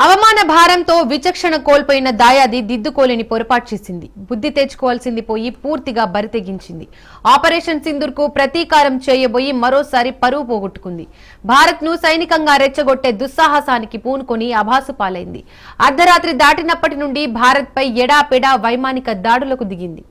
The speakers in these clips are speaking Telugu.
అవమాన భారంతో విచక్షణ కోల్పోయిన దాయాది దిద్దుకోలేని పొరపాటు చేసింది. బుద్ధి తెచ్చుకోవాల్సింది పోయి పూర్తిగా బరితెగించింది. ఆపరేషన్ సింధూర్ కు ప్రతీకారం చేయబోయి మరోసారి పరువు పోగొట్టుకుంది. భారత్ ను సైనికంగా రెచ్చగొట్టే దుస్సాహసానికి పూనుకొని అభాసు పాలైంది. అర్ధరాత్రి దాటినప్పటి నుండి భారత్ పై ఎడాపెడా వైమానిక దాడులకు దిగింది.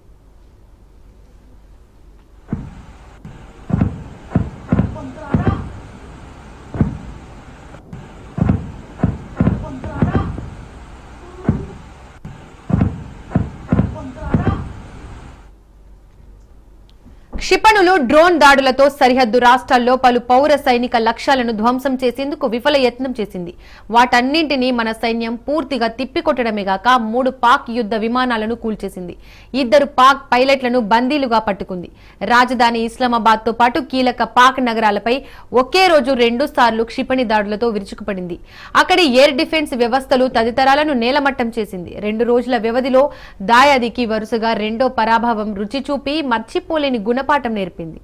క్షిపణులు, డ్రోన్ దాడులతో సరిహద్దు రాష్ట్రాల్లో పలు పౌర సైనిక లక్ష్యాలను ధ్వంసం చేసేందుకు విఫల యత్నం చేసింది. వాటన్నింటినీ మన సైన్యం పూర్తిగా తిప్పికొట్టడమే గాక 3 పాక్ యుద్ధ విమానాలను కూల్చేసింది. 2 పాక్ పైలట్లను బందీలుగా పట్టుకుంది. రాజధాని ఇస్లామాబాద్ తో పాటు కీలక పాక్ నగరాలపై ఒకే రోజు 2 సార్లు క్షిపణి దాడులతో విరుచుకుపడింది. అక్కడి ఎయిర్ డిఫెన్స్ వ్యవస్థలు తదితరాలను నేలమట్టం చేసింది. 2 రోజుల వ్యవధిలో దాయాదికి వరుసగా రెండో పరాభవం రుచి చూపి మర్చిపోలేని గుణపాఠం నేర్పింది.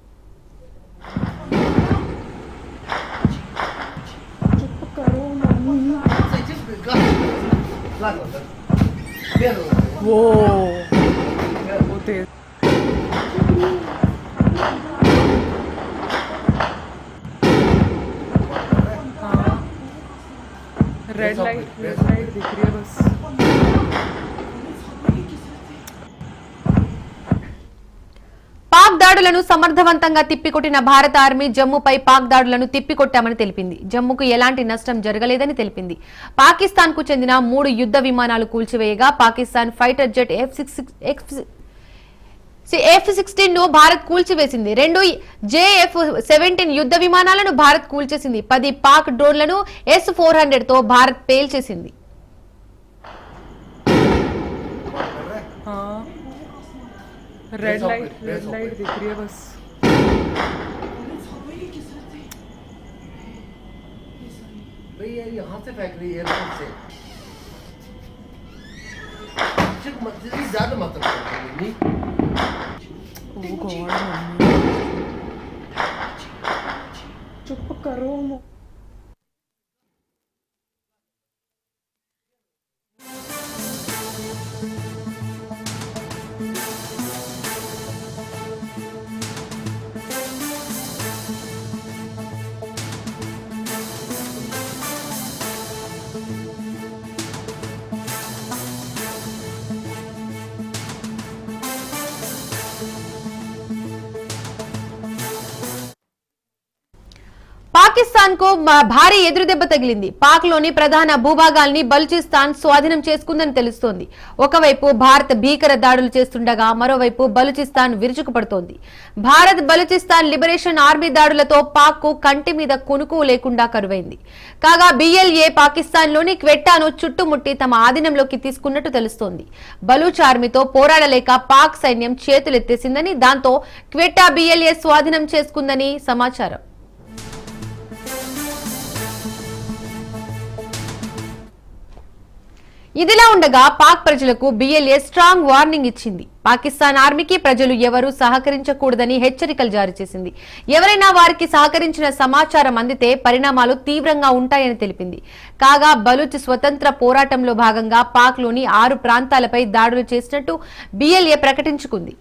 रेड लाइट दिख रही है बस. పాక్ దాడులను సమర్థవంతంగా తిప్పికొట్టిన భారత ఆర్మీ జమ్మూపై పాక్ దాడులను తిప్పికొట్టామని తెలిపింది. జమ్మూకు ఎలాంటి నష్టం జరగలేదని తెలిపింది. పాకిస్తాన్ కు చెందిన 3 యుద్ధ విమానాలు కూల్చివేయగా పాకిస్తాన్ ఫైటర్ జెట్ F-16 ను భారత్ కూల్చివేసింది. 2 JF-17 యుద్ధ విమానాలను భారత్ కూల్చేసింది. 10 పాక్ డ్రోన్లను S-400 తో భారత్ పేల్చేసింది. रेड लाइट दिख रही है बस. भैया यहाँ से फेंक रही है एयरपोर्ट से. ज्यादा मात्रा में चुप करो. పాకిస్తాన్ కు భారీ ఎదురుదెబ్బ తగిలింది. పాక్ లోని ప్రధాన భూభాగాల్ని బలూచిస్తాన్ స్వాధీనం చేసుకుందని తెలుస్తోంది. ఒకవైపు భారత్ భీకర దాడులు చేస్తుండగా మరోవైపు బలూచిస్తాన్ విరుచుకుపడుతోంది. భారత్ బలూచిస్తాన్ లిబరేషన్ ఆర్మీ దాడులతో పాక్ కు కంటి మీద కునుకు లేకుండా కరువైంది. కాగా BLA పాకిస్తాన్ లోని క్వెట్టాను చుట్టుముట్టి తమ ఆధీనంలోకి తీసుకున్నట్టు తెలుస్తోంది. బలూచ్ ఆర్మీతో పోరాడలేక పాక్ సైన్యం చేతులెత్తేసిందని, దాంతో క్వెట్టా BLA స్వాధీనం చేసుకుందని సమాచారం. ఇదిలా ఉండగా పాక్ ప్రజలకు BLA స్ట్రాంగ్ వార్నింగ్ ఇచ్చింది. పాకిస్తాన్ ఆర్మీకి ప్రజలు ఎవరూ సహకరించకూడదని హెచ్చరికలు జారీ చేసింది. ఎవరైనా వారికి సహకరించిన సమాచారం అందితే పరిణామాలు తీవ్రంగా ఉంటాయని తెలిపింది. కాగా బలూచ్ స్వతంత్ర పోరాటంలో భాగంగా పాక్ లోని 6 ప్రాంతాలపై దాడులు చేసినట్టు BLA ప్రకటించుకుంది.